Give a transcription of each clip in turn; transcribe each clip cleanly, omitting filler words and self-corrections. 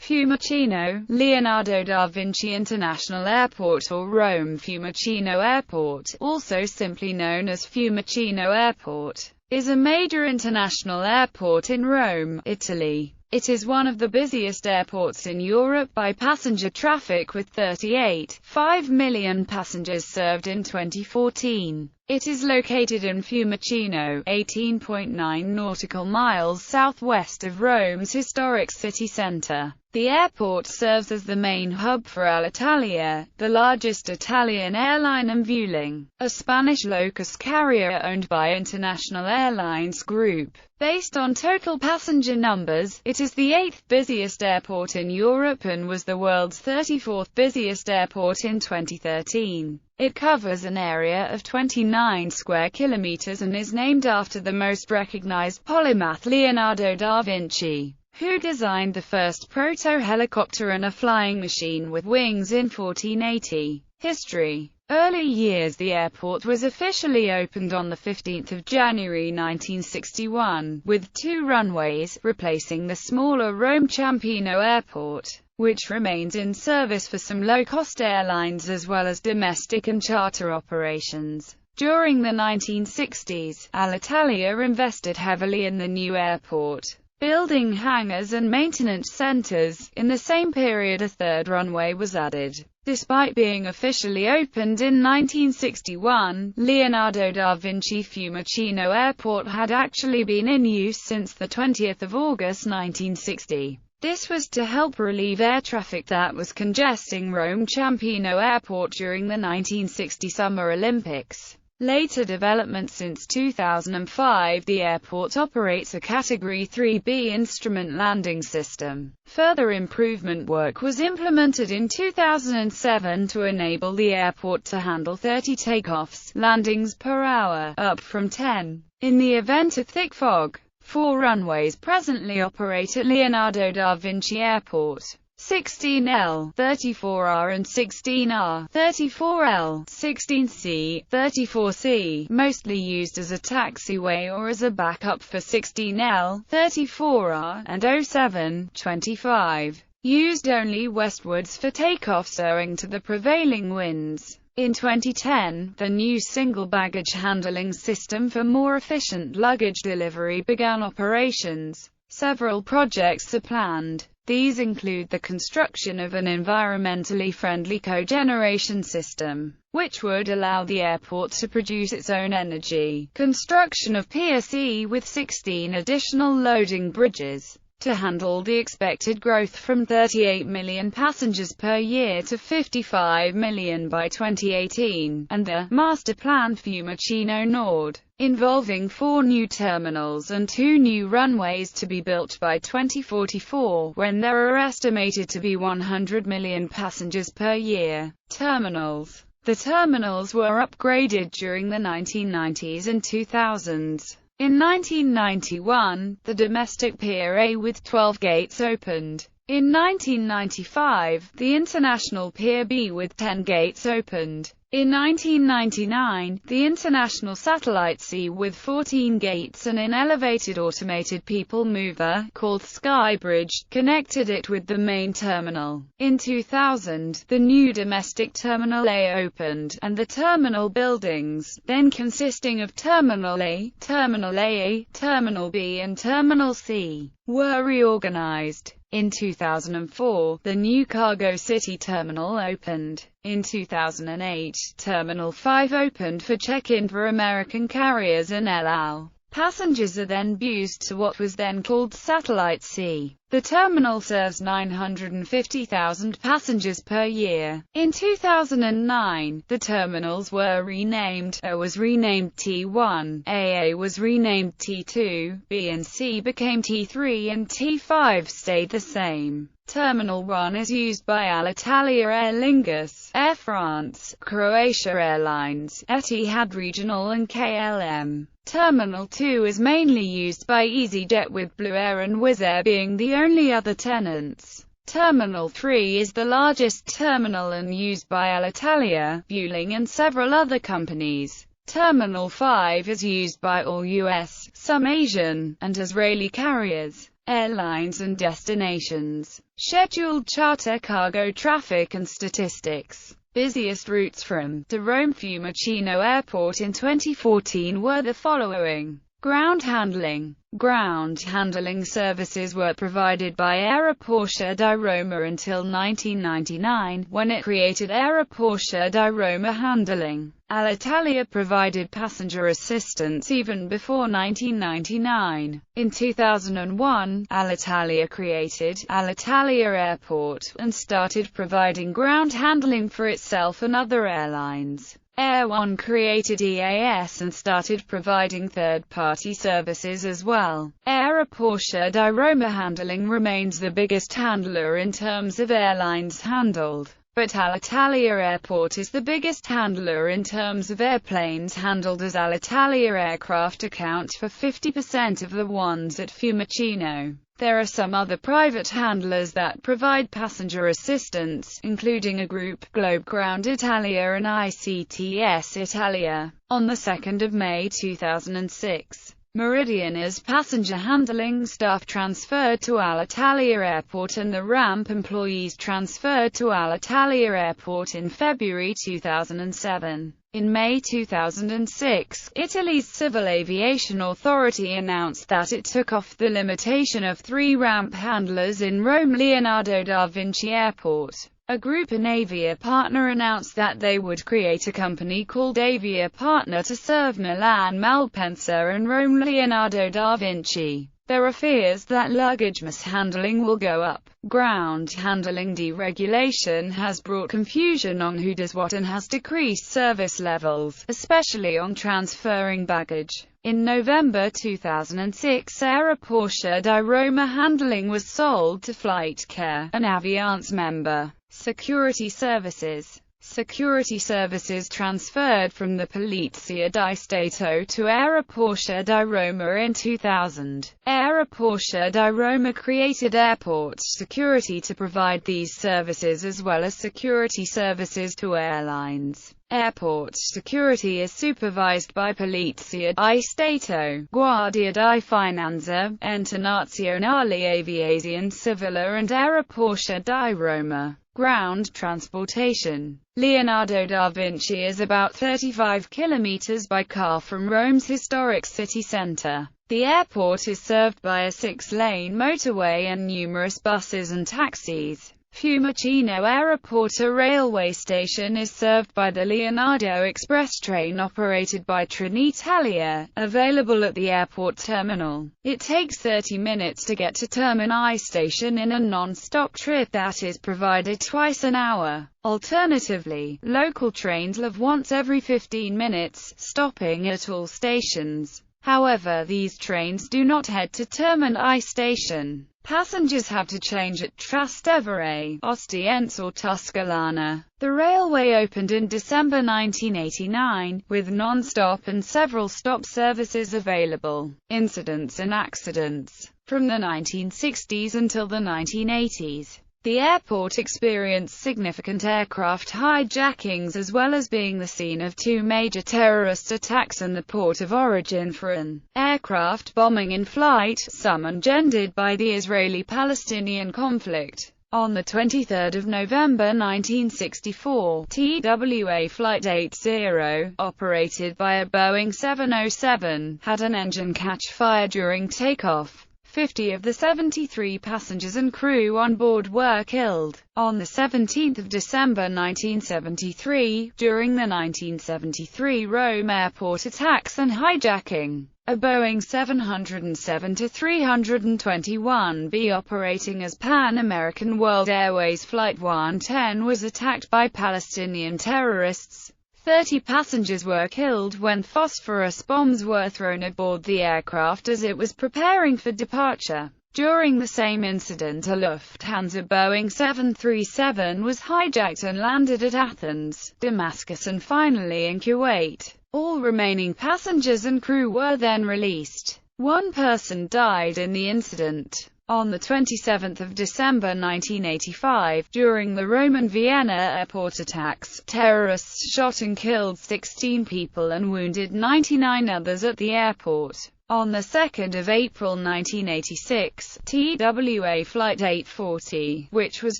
Fiumicino, Leonardo da Vinci International Airport or Rome Fiumicino Airport, also simply known as Fiumicino Airport, is a major international airport in Rome, Italy. It is one of the busiest airports in Europe by passenger traffic with 38.5 million passengers served in 2014. It is located in Fiumicino, 18.9 nautical miles southwest of Rome's historic city centre. The airport serves as the main hub for Alitalia, the largest Italian airline, and Vueling, a Spanish low-cost carrier owned by International Airlines Group. Based on total passenger numbers, it is the 8th busiest airport in Europe and was the world's 34th busiest airport in 2013. It covers an area of 29 square kilometers and is named after the most recognized polymath Leonardo da Vinci, who designed the first proto-helicopter and a flying machine with wings in 1480. History. Early years. The airport was officially opened on 15 January 1961, with 2 runways, replacing the smaller Rome Ciampino Airport, which remains in service for some low-cost airlines as well as domestic and charter operations. During the 1960s, Alitalia invested heavily in the new airport, building hangars and maintenance centers. In the same period, a 3rd runway was added. Despite being officially opened in 1961, Leonardo da Vinci Fiumicino Airport had actually been in use since 20 August 1960. This was to help relieve air traffic that was congesting Rome Ciampino Airport during the 1960 Summer Olympics. Later development. Since 2005, the airport operates a Category 3B instrument landing system. Further improvement work was implemented in 2007 to enable the airport to handle 30 takeoffs, landings per hour, up from 10. In the event of thick fog, 4 runways presently operate at Leonardo da Vinci Airport: 16L, 34R and 16R, 34L, 16C, 34C, mostly used as a taxiway or as a backup for 16L, 34R, and 07, 25, used only westwards for takeoffs owing to the prevailing winds. In 2010, the new single baggage handling system for more efficient luggage delivery began operations. Several projects are planned. These include the construction of an environmentally friendly cogeneration system, which would allow the airport to produce its own energy, construction of Pier C with 16 additional loading bridges, to handle the expected growth from 38 million passengers per year to 55 million by 2018, and the Master Plan Fiumicino Nord, involving 4 new terminals and 2 new runways to be built by 2044, when there are estimated to be 100 million passengers per year. Terminals. The terminals were upgraded during the 1990s and 2000s. In 1991, the domestic Pier A with 12 gates opened. In 1995, the international Pier B with 10 gates opened. In 1999, the International Satellite C with 14 gates and an elevated automated people mover, called Skybridge, connected it with the main terminal. In 2000, the new domestic Terminal A opened, and the terminal buildings, then consisting of Terminal A, Terminal AA, Terminal B and Terminal C, were reorganized. In 2004, the new Cargo City Terminal opened. In 2008, Terminal 5 opened for check-in for American carriers and El Al. Passengers are then bused to what was then called Satellite C. The terminal serves 950,000 passengers per year. In 2009, the terminals were renamed. A was renamed T1, AA was renamed T2, B and C became T3 and T5 stayed the same. Terminal 1 is used by Alitalia, Aer Lingus, Air France, Croatia Airlines, Etihad Regional and KLM. Terminal 2 is mainly used by EasyJet, with Blue Air and Wizz Air being the only other tenants. Terminal 3 is the largest terminal and used by Alitalia, Vueling and several other companies. Terminal 5 is used by all US, some Asian, and Israeli carriers. airlines and destinations, scheduled charter cargo traffic and statistics. Busiest routes from to Rome Fiumicino Airport in 2014 were the following. Ground handling. Ground handling services were provided by Aeroporto di Roma until 1999, when it created Aeroporto di Roma Handling. Alitalia provided passenger assistance even before 1999. In 2001, Alitalia created Alitalia Airport and started providing ground handling for itself and other airlines. Air One created EAS and started providing third-party services as well. Aeroporto di Roma Handling remains the biggest handler in terms of airlines handled, but Alitalia Airport is the biggest handler in terms of airplanes handled, as Alitalia aircraft account for 50% of the ones at Fiumicino. There are some other private handlers that provide passenger assistance, including a group, Globe Ground Italia and ICTS Italia. On the 2nd of May 2006, Meridiana's passenger handling staff transferred to Alitalia Airport and the ramp employees transferred to Alitalia Airport in February 2007. In May 2006, Italy's Civil Aviation Authority announced that it took off the limitation of 3 ramp handlers in Rome Leonardo da Vinci Airport. A group in Avia Partner announced that they would create a company called Avia Partner to serve Milan Malpensa and Rome Leonardo da Vinci. There are fears that luggage mishandling will go up. Ground handling deregulation has brought confusion on who does what and has decreased service levels, especially on transferring baggage. In November 2006, Aeroporto di Roma Handling was sold to FlightCare, an Aviance member. Security services. Security services transferred from the Polizia di Stato to Aeroporto di Roma in 2000. Aeroporto di Roma created airport security to provide these services as well as security services to airlines. Airport security is supervised by Polizia di Stato, Guardia di Finanza, Ente Nazionale Aviazione Civile and Aeroporto di Roma. Ground transportation. Leonardo da Vinci is about 35 kilometers by car from Rome's historic city center. The airport is served by a 6-lane motorway and numerous buses and taxis. Fiumicino Aeroporto railway station is served by the Leonardo Express train operated by Trenitalia, available at the airport terminal. It takes 30 minutes to get to Termini station in a non-stop trip that is provided twice an hour. Alternatively, local trains leave once every 15 minutes, stopping at all stations. However, these trains do not head to Termini station. Passengers have to change at Trastevere, Ostiense or Tuscolana. The railway opened in December 1989, with non-stop and several stop services available. Incidents and accidents. From the 1960s until the 1980s, the airport experienced significant aircraft hijackings as well as being the scene of 2 major terrorist attacks and the port of origin for an aircraft bombing in flight, some engendered by the Israeli-Palestinian conflict. On 23 November 1964, TWA Flight 80, operated by a Boeing 707, had an engine catch fire during takeoff. 50 of the 73 passengers and crew on board were killed. On 17 December 1973, during the 1973 Rome airport attacks and hijacking, a Boeing 707-321B operating as Pan American World Airways Flight 110 was attacked by Palestinian terrorists. 30 passengers were killed when phosphorus bombs were thrown aboard the aircraft as it was preparing for departure. During the same incident, a Lufthansa Boeing 737 was hijacked and landed at Athens, Damascus and finally in Kuwait. All remaining passengers and crew were then released. 1 person died in the incident. On 27 December 1985, during the Roman Vienna airport attacks, terrorists shot and killed 16 people and wounded 99 others at the airport. On the 2nd of April 1986, TWA Flight 840, which was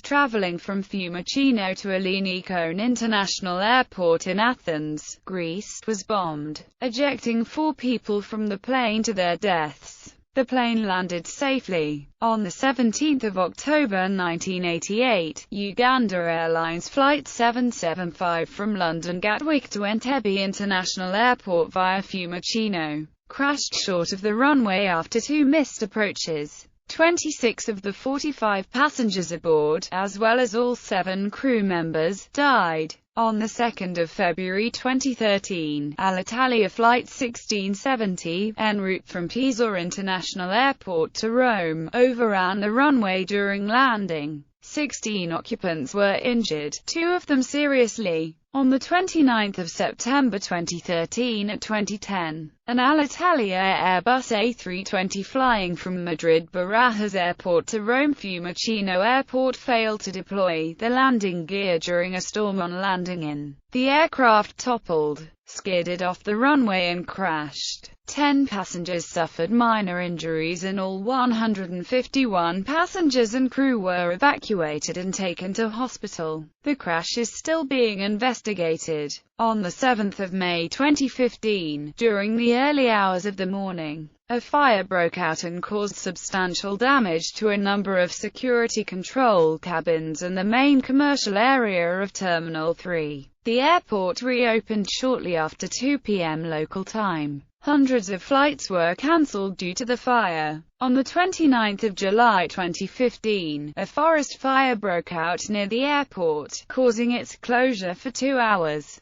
traveling from Fiumicino to Ellinikon International Airport in Athens, Greece, was bombed, ejecting 4 people from the plane to their deaths. The plane landed safely. On the 17th of October 1988, Uganda Airlines Flight 775 from London Gatwick to Entebbe International Airport via Fiumicino crashed short of the runway after 2 missed approaches. 26 of the 45 passengers aboard, as well as all 7 crew members, died. On the 2nd of February 2013, Alitalia Flight 1670, en route from Pisa International Airport to Rome, overran the runway during landing. 16 occupants were injured, 2 of them seriously. On the 29th of September 2013 at 2010, an Alitalia Airbus A320 flying from Madrid Barajas Airport to Rome Fiumicino Airport failed to deploy the landing gear during a storm on landing in. The aircraft toppled, skidded off the runway and crashed. 10 passengers suffered minor injuries and all 151 passengers and crew were evacuated and taken to hospital. The crash is still being investigated. On the 7th of May 2015, during the early hours of the morning, a fire broke out and caused substantial damage to a number of security control cabins and the main commercial area of Terminal 3. The airport reopened shortly after 2 p.m. local time. Hundreds of flights were cancelled due to the fire. On the 29th of July 2015, a forest fire broke out near the airport, causing its closure for 2 hours.